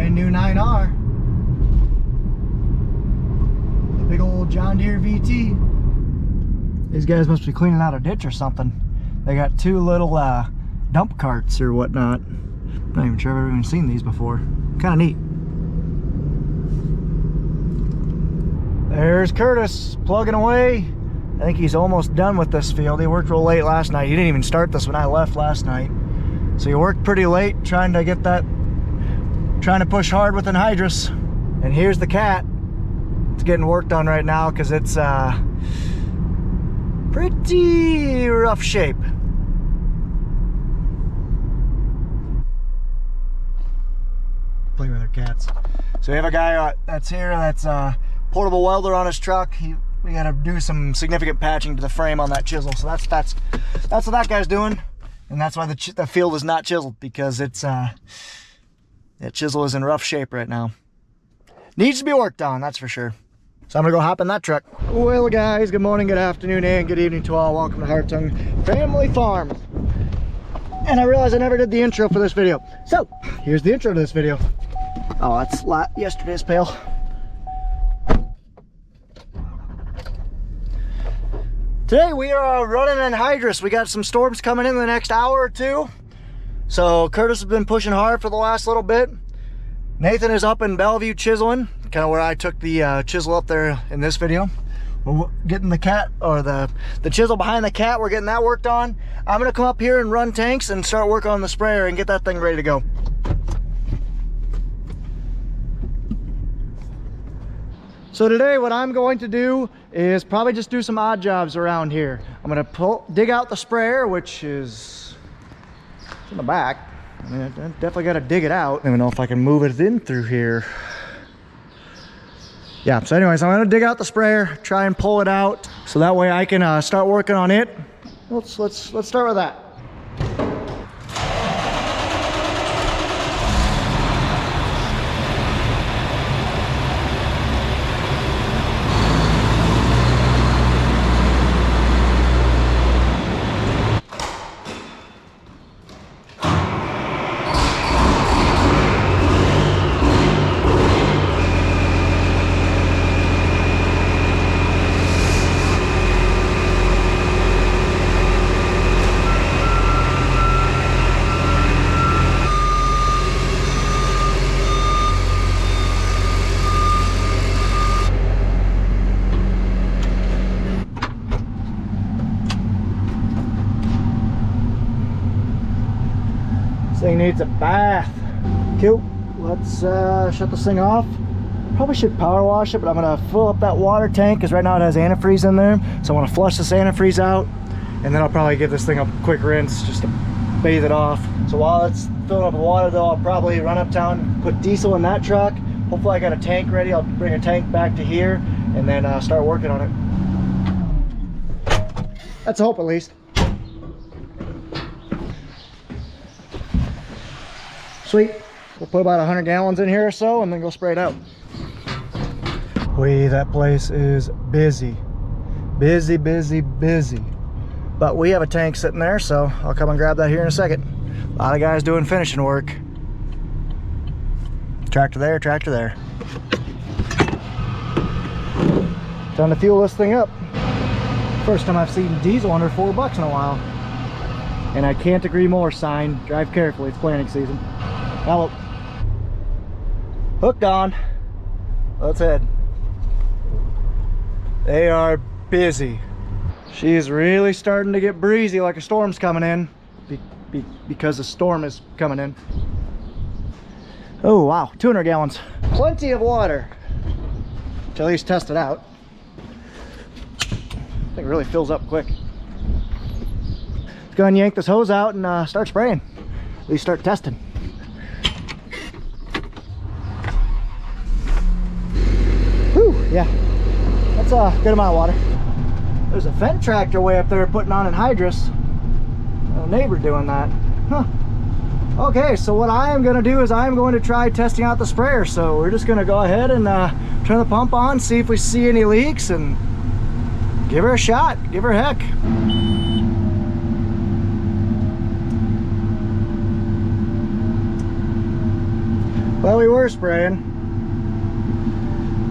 brand new 9R. The big old John Deere VT. These guys must be cleaning out a ditch or something. They got two little dump carts or whatnot. I'm not even sure I've ever even seen these before. Kind of neat. There's Curtis plugging away. I think he's almost done with this field. He worked real late last night. He didn't even start this when I left last night. So he worked pretty late trying to get that, trying to push hard with Anhydrous. And here's the cat. It's getting worked on right now because it's pretty rough shape. Play with our cats. So we have a guy that's here that's portable welder on his truck. We got to do some significant patching to the frame on that chisel. So that's what that guy's doing, and that's why the field is not chiseled, because it's that chisel is in rough shape right now. Needs to be worked on, that's for sure. So I'm gonna go hop in that truck. Well, guys, good morning, good afternoon, and good evening to all. Welcome to Hartung Family Farms. And I realized I never did the intro for this video. So here's the intro to this video. Oh, that's yesterday's pail. Today we are running Anhydrous. We got some storms coming in the next hour or two. So Curtis has been pushing hard for the last little bit. Nathan is up in Bellevue chiseling, kind of where I took the chisel up there in this video. We're getting the cat, or the chisel behind the cat, we're getting that worked on. I'm gonna come up here and run tanks and start working on the sprayer and get that thing ready to go. So today what I'm going to do is probably just do some odd jobs around here. I'm gonna dig out the sprayer, which is in the back. I mean, I definitely gotta dig it out. I don't even know if I can move it in through here. Yeah, so anyways, I'm gonna dig out the sprayer, try and pull it out, so that way I can start working on it. Let's start with that. Thing needs a bath. Cool. Let's shut this thing off. Probably should power wash it, but I'm gonna fill up that water tank because right now it has antifreeze in there. So I want to flush this antifreeze out, and then I'll probably give this thing a quick rinse just to bathe it off. So while it's filling up with water though, I'll probably run uptown, put diesel in that truck. Hopefully I got a tank ready. I'll bring a tank back to here and then start working on it. That's a hope, at least. Sweet. We'll put about 100 gallons in here or so and then go spray it out. That place is busy. Busy, busy, busy. But we have a tank sitting there, so I'll come and grab that here in a second. A lot of guys doing finishing work. Tractor there, tractor there. Time to fuel this thing up. First time I've seen diesel under $4 in a while. And I can't agree more, sign. Drive carefully, it's planting season. Hello. Hooked on. Let's head. They are busy. She's really starting to get breezy, like a storm's coming in. Because a storm is coming in. Oh wow, 200 gallons. Plenty of water. To at least test it out. I think it really fills up quick. Let's go and yank this hose out and start spraying. At least start testing. Whew, yeah. That's a good amount of water. There's a Fendt tractor way up there putting on Anhydrous. A neighbor doing that. Huh. Okay, so what I am going to do is I am going to try testing out the sprayer. So we're just going to go ahead and turn the pump on, see if we see any leaks, and give her a shot. Give her a heck. Well, we were spraying.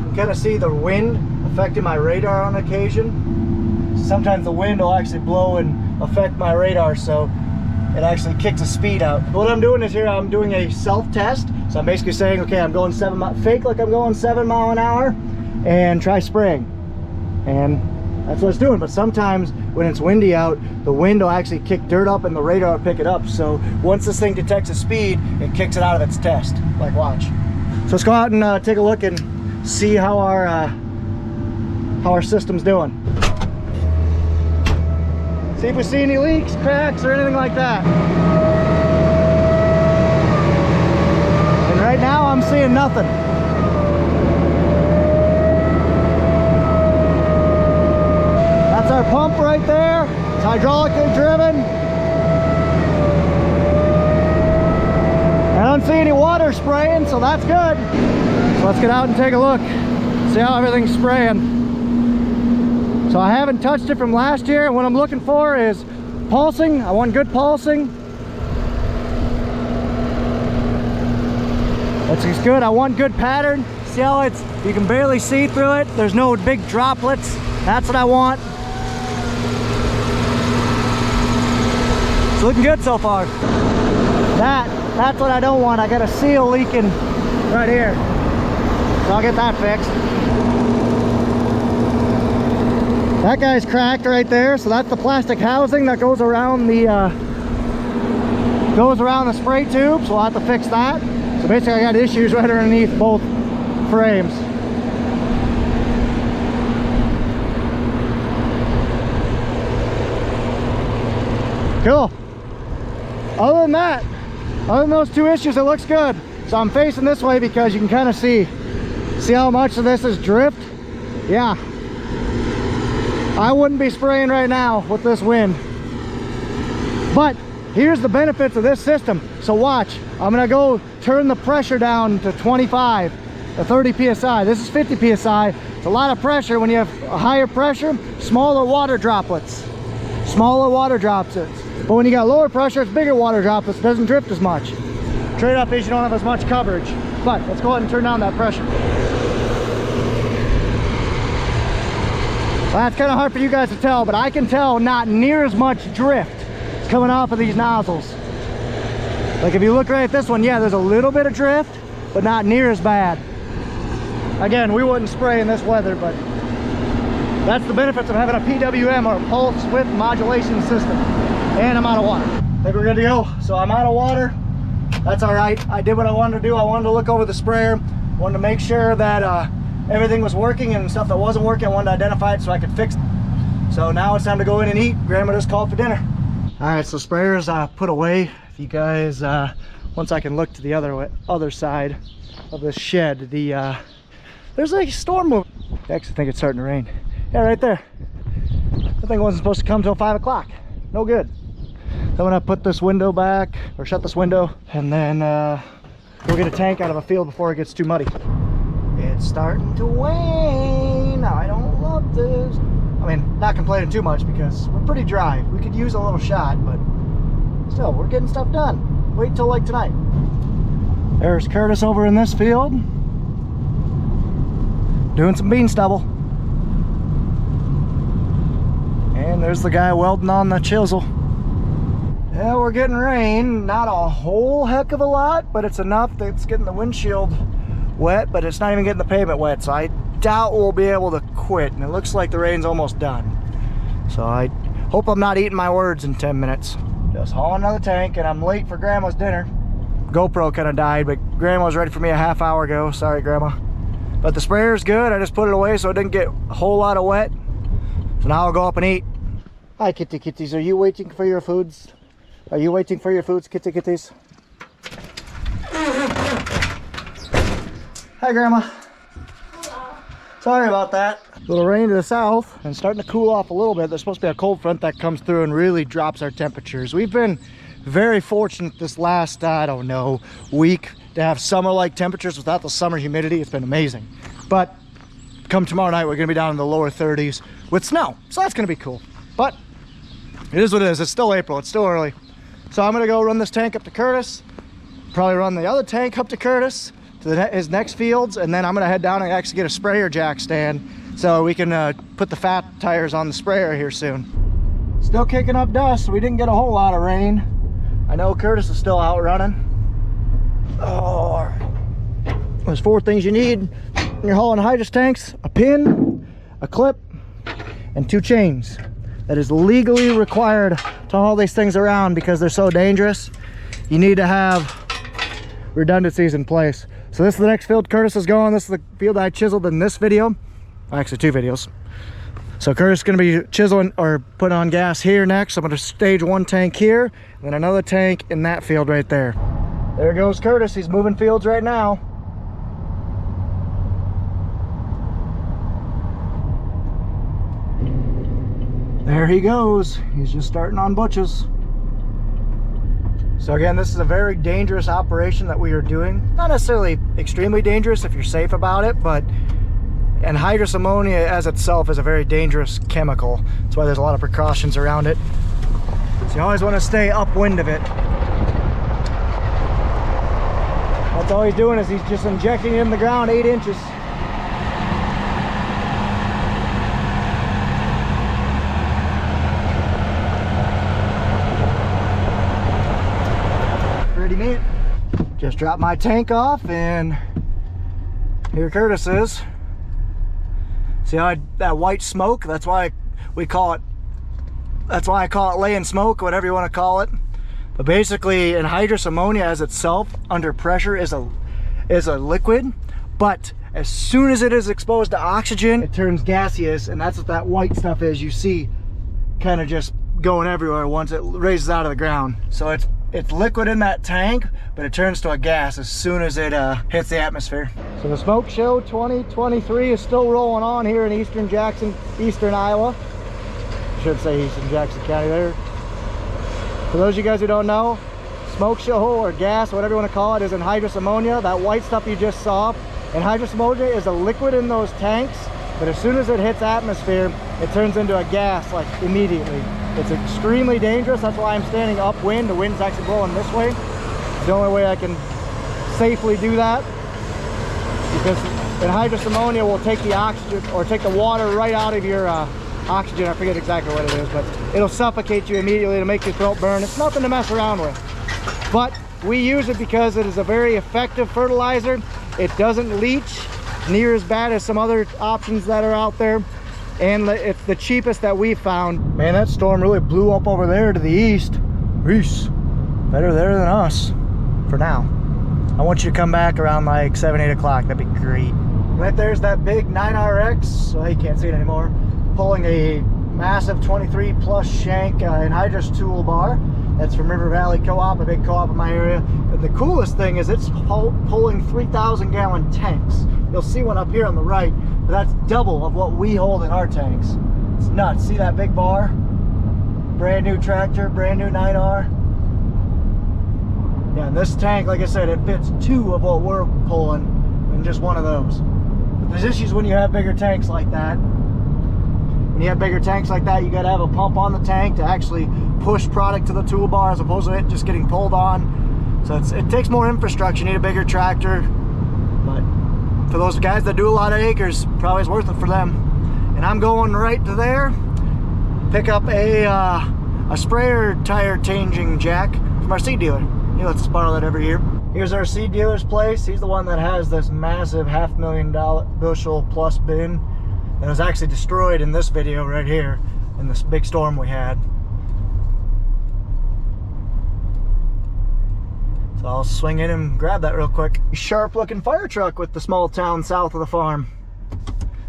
You kind of see the wind affecting my radar on occasion. Sometimes the wind will actually blow and affect my radar, so it actually kicks the speed out. What I'm doing is here, I'm doing a self-test. So I'm basically saying, okay, I'm going fake like I'm going 7 miles an hour, and try spraying. And that's what it's doing. But sometimes when it's windy out, the wind will actually kick dirt up and the radar will pick it up. So once this thing detects a speed, it kicks it out of its test. Like, watch. So let's go out and take a look and see how our system's doing. See if we see any leaks, cracks, or anything like that. And right now I'm seeing nothing. That's our pump right there. It's hydraulically driven. I don't see any water spraying, so that's good. So let's get out and take a look. See how everything's spraying. So I haven't touched it from last year, and what I'm looking for is pulsing. I want good pulsing. That's good. I want good pattern. See how you can barely see through it. There's no big droplets. That's what I want. It's looking good so far. That's what I don't want. I got a seal leaking right here. So I'll get that fixed. That guy's cracked right there, so that's the plastic housing that goes around the spray tube, so I'll have to fix that. So basically I got issues right underneath both frames. Cool. Other than those two issues, it looks good. So I'm facing this way because you can kind of see how much of this is drift. Yeah. I wouldn't be spraying right now with this wind. But here's the benefits of this system. So watch, I'm gonna go turn the pressure down to 25 to 30 psi. This is 50 psi. It's a lot of pressure. When you have a higher pressure, smaller water droplets. Smaller water droplets. But when you got lower pressure, it's bigger water droplets. It doesn't drift as much. Trade-off is you don't have as much coverage. But let's go ahead and turn down that pressure. Well, that's kind of hard for you guys to tell, but I can tell not near as much drift coming off of these nozzles. Like if you look right at this one, yeah, there's a little bit of drift, but not near as bad. Again, we wouldn't spray in this weather, but that's the benefits of having a PWM, or pulse width modulation system. And I'm out of water. I think we're good to go. So I'm out of water. That's all right. I did what I wanted to do. I wanted to look over the sprayer. Wanted to make sure that everything was working, and stuff that wasn't working, I wanted to identify it so I could fix it. So now it's time to go in and eat. Grandma just called for dinner. All right, so sprayers put away. If you guys, once I can look to the other side of this shed, there's like a storm moving. I actually think it's starting to rain. Yeah, right there. The thing wasn't supposed to come till 5 o'clock. No good. So I'm gonna put this window back, or shut this window, and then go get a tank out of a field before it gets too muddy. It's starting to wane. I don't love this. I mean, not complaining too much because we're pretty dry. We could use a little shot, but still, we're getting stuff done. Wait till like tonight. There's Curtis over in this field, doing some bean stubble. And there's the guy welding on the chisel. Yeah, we're getting rain. Not a whole heck of a lot, but it's enough that it's getting the windshield wet, but it's not even getting the pavement wet, so I doubt we'll be able to quit. And it looks like the rain's almost done. So I hope I'm not eating my words in 10 minutes. Just hauling another tank, and I'm late for Grandma's dinner. GoPro kind of died, but Grandma was ready for me a half hour ago. Sorry, Grandma. But the sprayer's good. I just put it away so it didn't get a whole lot of wet. So now I'll go up and eat. Hi, kitty kitties. Are you waiting for your foods? Are you waiting for your foods, kitty kitties? Hi, Grandma. Hello. Sorry about that. A little rain to the south and starting to cool off a little bit. There's supposed to be a cold front that comes through and really drops our temperatures. We've been very fortunate this last, I don't know, week to have summer-like temperatures without the summer humidity. It's been amazing. But come tomorrow night, we're gonna be down in the lower 30s with snow. So that's gonna be cool. But it is what it is. It's still April, it's still early. So I'm gonna go run this tank up to Curtis, probably run the other tank up to Curtis, to his next fields, and then I'm gonna head down and actually get a sprayer jack stand so we can put the fat tires on the sprayer here soon. Still kicking up dust. We didn't get a whole lot of rain. I know Curtis is still out running. Oh, there's 4 things you need when you're hauling Anhydrous tanks: a pin, a clip, and 2 chains. That is legally required to haul these things around because they're so dangerous. You need to have redundancies in place. So this is the next field Curtis is going. This is the field I chiseled in this video. Actually 2 videos. So Curtis is going to be chiseling or putting on gas here next. I'm going to stage 1 tank here, and then another tank in that field right there. There goes Curtis. He's moving fields right now. There he goes. He's just starting on butches. So again, this is a very dangerous operation that we are doing. Not necessarily extremely dangerous if you're safe about it, but anhydrous ammonia as itself is a very dangerous chemical. That's why there's a lot of precautions around it. So you always want to stay upwind of it. That's all he's doing, is he's just injecting it in the ground 8 inches. Pretty neat. Just dropped my tank off, and here Curtis is. See how that white smoke? That's why we call it. That's why I call it laying smoke, whatever you want to call it. But basically, anhydrous ammonia as itself under pressure is a liquid, but as soon as it is exposed to oxygen, it turns gaseous, and that's what that white stuff is. You see, kind of just going everywhere once it raises out of the ground. So it's liquid in that tank, but it turns to a gas as soon as it hits the atmosphere. So the Smoke Show 2023 is still rolling on here in eastern Iowa. I should say eastern Jackson County there. For those of you guys who don't know, Smoke Show or gas, whatever you want to call it, is anhydrous ammonia. That white stuff you just saw. Anhydrous ammonia is a liquid in those tanks, but as soon as it hits atmosphere, it turns into a gas like immediately. It's extremely dangerous. That's why I'm standing upwind. The wind's actually blowing this way. It's the only way I can safely do that, because anhydrous ammonia will take the oxygen, or take the water right out of your oxygen. I forget exactly what it is, but it'll suffocate you immediately to make your throat burn. It's nothing to mess around with, but we use it because it is a very effective fertilizer. It doesn't leach near as bad as some other options that are out there, and it's the cheapest that we found. Man, that storm really blew up over there to the east. Reese, better there than us for now. I want you to come back around like 7-8 o'clock. That'd be great. Right there's that big 9RX, so you can't see it anymore, pulling a massive 23 plus shank anhydrous toolbar. That's from River Valley Co-op, a big co-op in my area. And the coolest thing is it's pulling 3,000 gallon tanks. You'll see one up here on the right, but that's double of what we hold in our tanks. It's nuts. See that big bar? Brand new tractor, brand new 9R. Yeah, and this tank, like I said, it fits 2 of what we're pulling in just one of those. But there's issues when you have bigger tanks like that. When you have bigger tanks like that, you got to have a pump on the tank to actually push product to the toolbar as opposed to it just getting pulled on. So it takes more infrastructure. You need a bigger tractor. But for those guys that do a lot of acres, probably it's worth it for them. And I'm going right to there, pick up a sprayer tire changing jack from our seed dealer. He lets us borrow that every year. Here's our seed dealer's place. He's the one that has this massive $500,000 bushel plus bin that was actually destroyed in this video right here in this big storm we had. So I'll swing in and grab that real quick. Sharp looking fire truck with the small town south of the farm.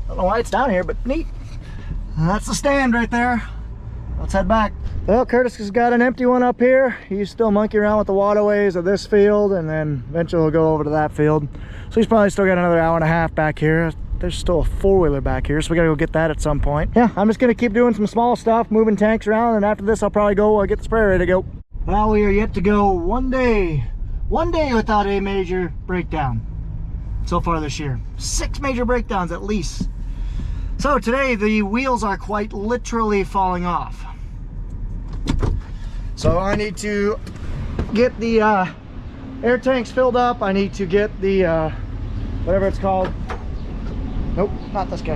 Don't know why it's down here, but neat. And that's the stand right there. Let's head back. Well, Curtis has got an empty one up here. He's still monkeying around with the waterways of this field, and then eventually we'll go over to that field. So he's probably still got another hour and a half back here. There's still a 4-wheeler back here, so we gotta go get that at some point. Yeah, I'm just gonna keep doing some small stuff, moving tanks around, and after this I'll probably go get the sprayer ready to go. Well, we are yet to go one day without a major breakdown so far this year. 6 major breakdowns at least. So today the wheels are quite literally falling off. So I need to get the air tanks filled up. I need to get the whatever it's called. Nope, not this guy.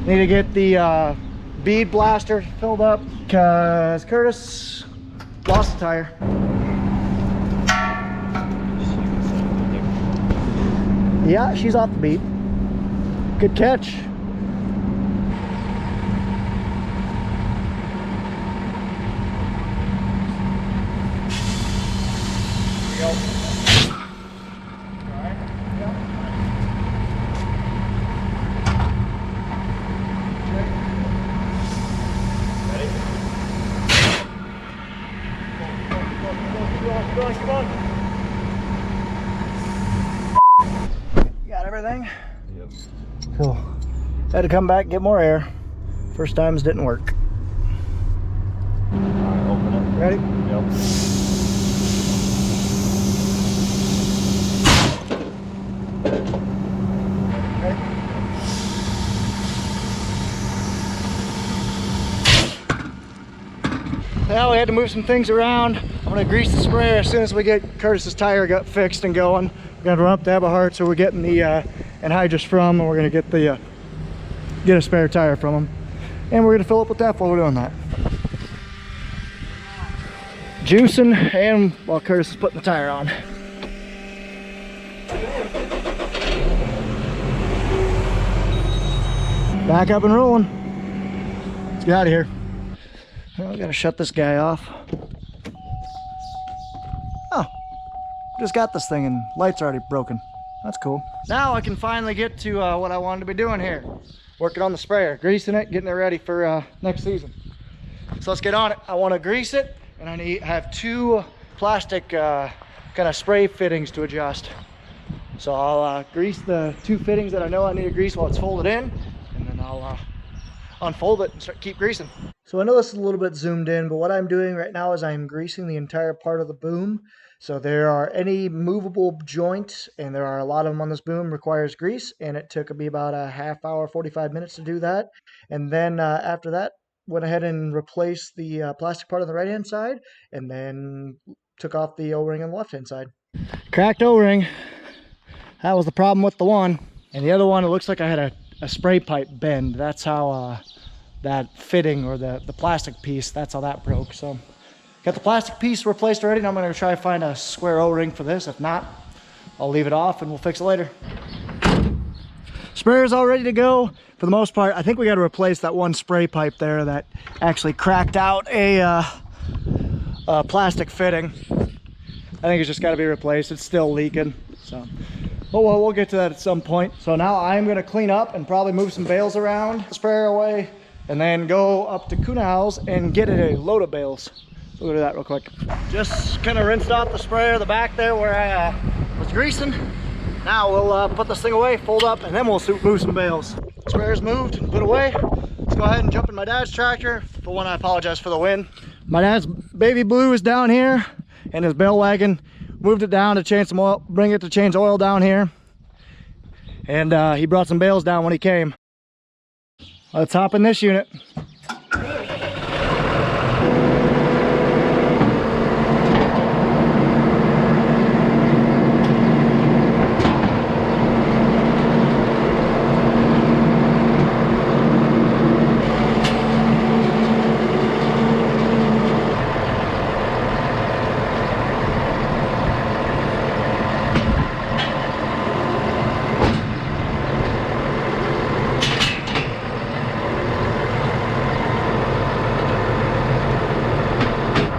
Need to get the bead blaster filled up because Curtis lost the tire. Yeah, she's off the bead. Good catch. Got everything? Yep. Cool. Had to come back and get more air. First times didn't work. Alright, open it. Ready? Yep. Well, we had to move some things around. I'm gonna grease the sprayer as soon as we get Curtis's tire got fixed and going. We're gonna run up to Eberhard, so we're getting the Anhydrous from, and we're gonna get the get a spare tire from him, and we're gonna fill up with that while we're doing that. Juicing, and while Curtis is putting the tire on. Back up and rolling. Let's get out of here. Well, I gotta shut this guy off. Oh, just got this thing and light's already broken. That's cool. Now I can finally get to what I wanted to be doing here. Working on the sprayer, greasing it, getting it ready for next season. So let's get on it. I want to grease it, and I have two plastic kind of spray fittings to adjust. So I'll grease the two fittings that I know I need to grease while it's folded in, and then I'll unfold it and keep greasing. So I know this is a little bit zoomed in, but what I'm doing right now is I'm greasing the entire part of the boom. So there are any movable joints, and there are a lot of them on this boom, requires grease, and it took me about a half hour, 45 minutes to do that. And then after that, went ahead and replaced the plastic part on the right-hand side, and then took off the O-ring on the left-hand side. Cracked O-ring. That was the problem with the one. And the other one, it looks like I had a spray pipe bend. That's how that fitting, or the plastic piece, that's how that broke. So got the plastic piece replaced already, and I'm going to try to find a square O-ring for this. If not, I'll leave it off and we'll fix it later. Sprayer's all ready to go. For the most part, I think we got to replace that one spray pipe there that actually cracked out a plastic fitting. I think it's just got to be replaced. It's still leaking. So, oh well, we'll get to that at some point. So now I'm going to clean up and probably move some bales around, the sprayer away, and then go up to Kuhnau's and get a load of bales. So we'll do that real quick. Just kind of rinsed off the sprayer, the back there where I was greasing. Now we'll put this thing away, fold up, and then we'll move some bales. Sprayer's moved and put away. Let's go ahead and jump in my dad's tractor. For one, I apologize for the wind. My dad's baby blue is down here, and his bale wagon. Moved it down to change some oil, bring it to change oil down here. And he brought some bales down when he came. Let's hop in this unit.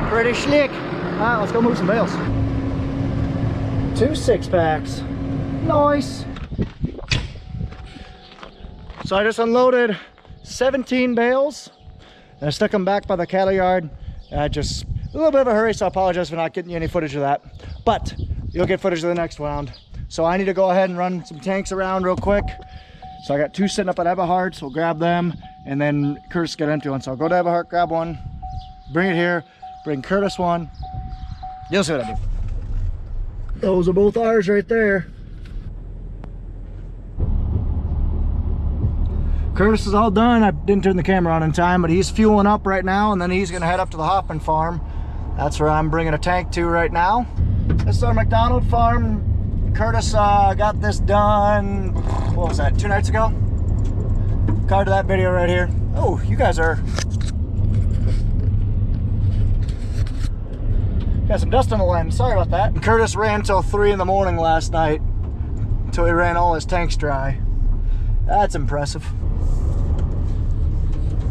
Pretty slick. Alright, let's go move some bales. 2 6-packs. Nice. So I just unloaded 17 bales and I stuck them back by the cattle yard. Just a little bit of a hurry, so I apologize for not getting you any footage of that. But you'll get footage of the next round. So I need to go ahead and run some tanks around real quick. So I got 2 sitting up at Eberhard, so we'll grab them, and then Curtis got empty one. So I'll go to Eberhard, grab one, bring it here, bring Curtis one. You'll see what I do. Those are both ours right there. Curtis is all done. I didn't turn the camera on in time, but he's fueling up right now, and then he's gonna head up to the Hoffman farm. That's where I'm bringing a tank to right now. This is our McDonald farm Curtis got this done, what was that, 2 nights ago? Card to that video right here. Oh, you guys are... got some dust on the lens, sorry about that. Curtis ran till 3 in the morning last night, until he ran all his tanks dry. That's impressive.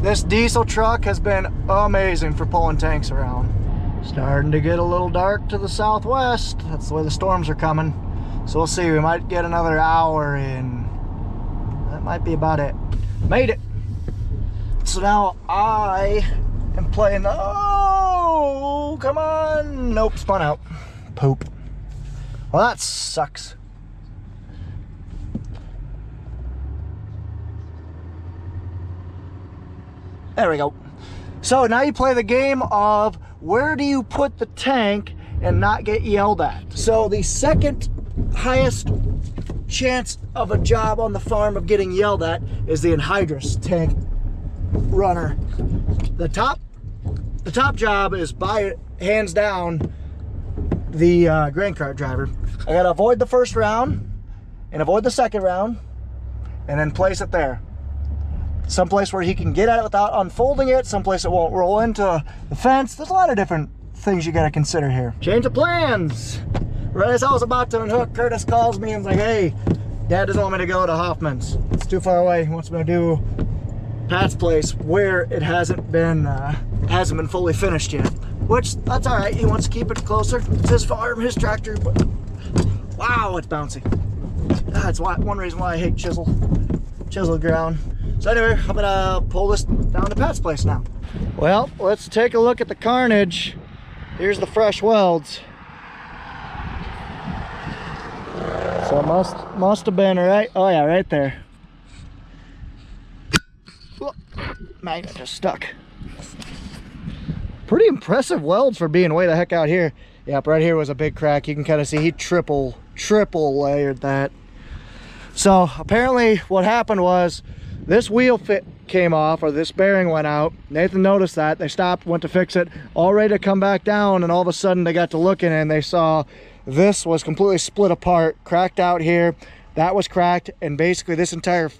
This diesel truck has been amazing for pulling tanks around. Starting to get a little dark to the southwest. That's the way the storms are coming. So we'll see, we might get another hour in. That might be about it. Made it. So now I am playing the, oh, come on. Nope, spun out. Poop. Well, that sucks. There we go. So now you play the game of where do you put the tank and not get yelled at. So the second highest chance of a job on the farm of getting yelled at is the Anhydrous tank runner. The top job is by hands down the grain cart driver. I gotta avoid the first round and avoid the second round and then place it there. Someplace where he can get at it without unfolding it, someplace it won't roll into the fence. There's a lot of different things you got to consider here. Change of plans. Right as I was about to unhook, Curtis calls me and is like, hey, Dad doesn't want me to go to Hoffman's. It's too far away. He wants me to do Pat's place where it hasn't been fully finished yet. Which, that's all right. He wants to keep it closer. It's his farm, his tractor, but wow, it's bouncy. That's one reason why I hate chisel ground. So anyway, I'm gonna pull this down to Pat's place now. Well, let's take a look at the carnage. Here's the fresh welds. So must have been right. Oh yeah, right there. Magnet just stuck. Pretty impressive welds for being way the heck out here. Yep, right here was a big crack. You can kind of see he triple layered that. So apparently what happened was this wheel fit came off, or this bearing went out. Nathan noticed that. They stopped, went to fix it, all ready to come back down, and all of a sudden they got to looking and they saw this was completely split apart, cracked out here. That was cracked, and basically this entire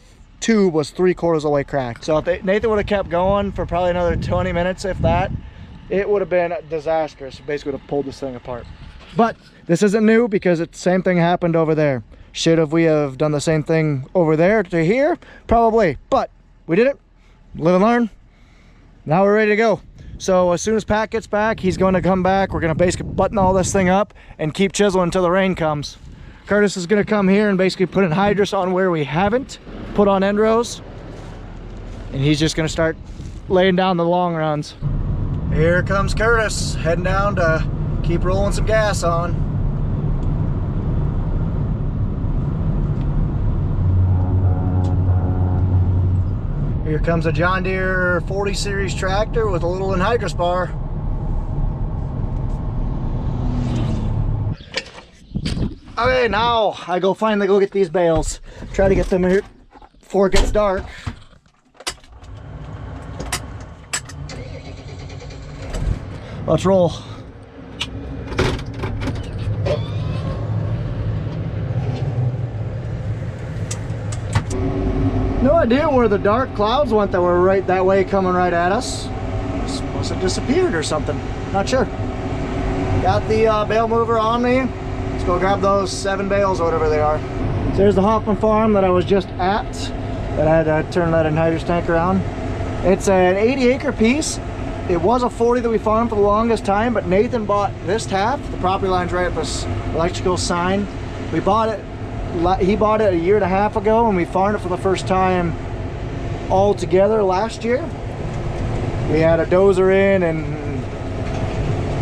tube was 3/4 of the way cracked. So if Nathan would have kept going for probably another 20 minutes, if that, it would have been disastrous. Basically would have pulled this thing apart. But this isn't new because the same thing happened over there. Should we have done the same thing over there to here? Probably, but we didn't. Live and learn. Now we're ready to go. So as soon as Pat gets back, he's going to come back. We're going to basically button all this thing up and keep chiseling until the rain comes. Curtis is going to come here and basically put Anhydrous on where we haven't put on end rows. And he's just going to start laying down the long runs. Here comes Curtis, heading down to keep rolling some gas on. Here comes a John Deere 40 series tractor with a little Anhydrous bar. Okay, now I finally go get these bales. Try to get them here before it gets dark. Let's roll. No idea where the dark clouds went that were right that way coming right at us. Must have disappeared or something. Not sure. Got the bale mover on me. Let's go grab those 7 bales or whatever they are. So there's the Hoffman farm that I was just at, that I had to turn that Anhydrous tank around. It's an 80-acre piece. It was a 40 that we farmed for the longest time, but Nathan bought this half. The property line's right at this electrical sign. We bought it. He bought it a year and a half ago, and we farmed it for the first time all together last year. We had a dozer in and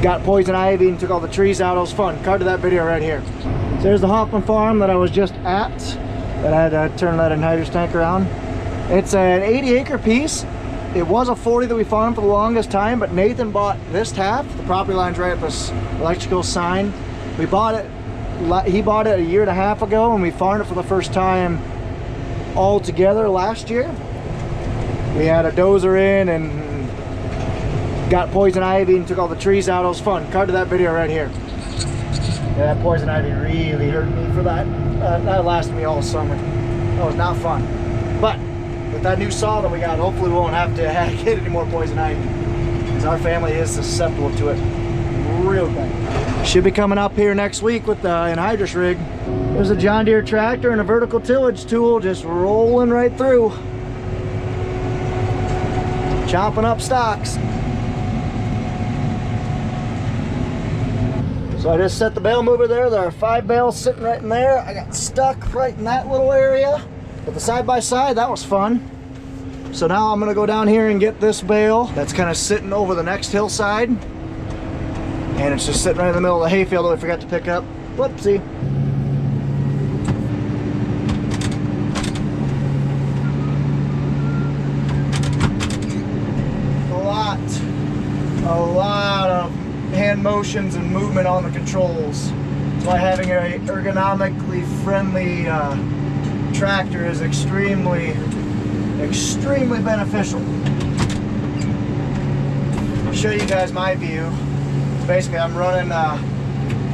got poison ivy and took all the trees out. It was fun. Card to that video right here. So there's the Hoffman farm that I was just at, that I had to turn that Anhydrous tank around. It's an 80-acre piece. It was a 40 that we farmed for the longest time, but Nathan bought this half. The property line's right at this electrical sign. We bought it. He bought it a year and a half ago, and we farmed it for the first time all together last year. We had a dozer in and got poison ivy and took all the trees out. It was fun. Card to that video right here. Yeah, that poison ivy really hurt me for that. That lasted me all summer. That was not fun. But with that new saw that we got, hopefully we won't have to get any more poison ivy, because our family is susceptible to it real bad. Should be coming up here next week with the Anhydrous rig. There's a John Deere tractor and a vertical tillage tool just rolling right through, chomping up stalks. So I just set the bale mover there. There are 5 bales sitting right in there. I got stuck right in that little area. But the side-by-side, that was fun. So now I'm gonna go down here and get this bale that's kind of sitting over the next hillside. And it's just sitting right in the middle of the hayfield that I forgot to pick up. Whoopsie. A lot of hand motions and movement on the controls. That's why having an ergonomically friendly tractor is extremely beneficial. I'll show you guys my view. Basically, I'm running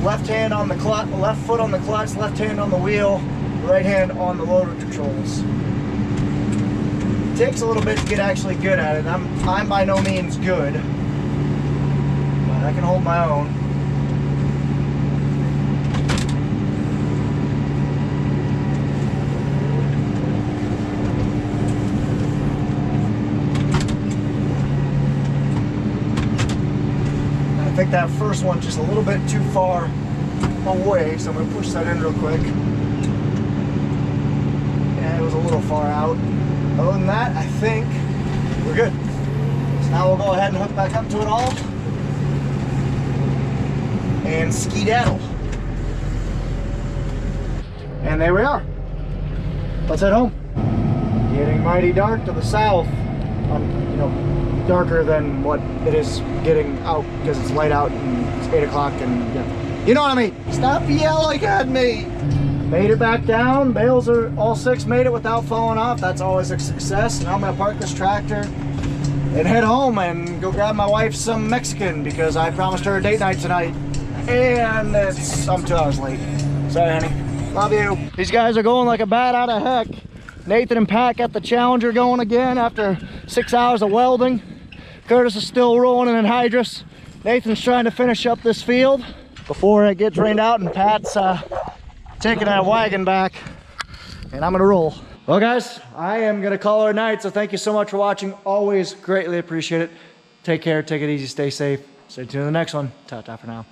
left hand on the clutch, left foot on the clutch, left hand on the wheel, right hand on the loader controls. It takes a little bit to get actually good at it. I'm by no means good, but I can hold my own. I think that first one's just a little bit too far away, so I'm going to push that in real quick. Yeah, it was a little far out. Other than that, I think we're good. So now we'll go ahead and hook back up to it all and skedaddle. And there we are. Let's head home. Getting mighty dark to the south. You know, darker than what it is getting out because it's light out and it's 8 o'clock and yeah. You know what I mean? Stop yelling at me. Made it back down. Bales are all 6 made it without falling off. That's always a success. Now I'm gonna park this tractor and head home and go grab my wife some Mexican because I promised her a date night tonight. And I'm 2 hours late. Sorry, honey. Love you. These guys are going like a bat out of heck. Nathan and Pat got the Challenger going again after 6 hours of welding. Curtis is still rolling in Anhydrous. Nathan's trying to finish up this field before it gets rained out, and Pat's taking that wagon back, and I'm gonna roll. Well guys, I am gonna call it a night, so thank you so much for watching. Always greatly appreciate it. Take care, take it easy, stay safe. Stay tuned to the next one. Ta-ta for now.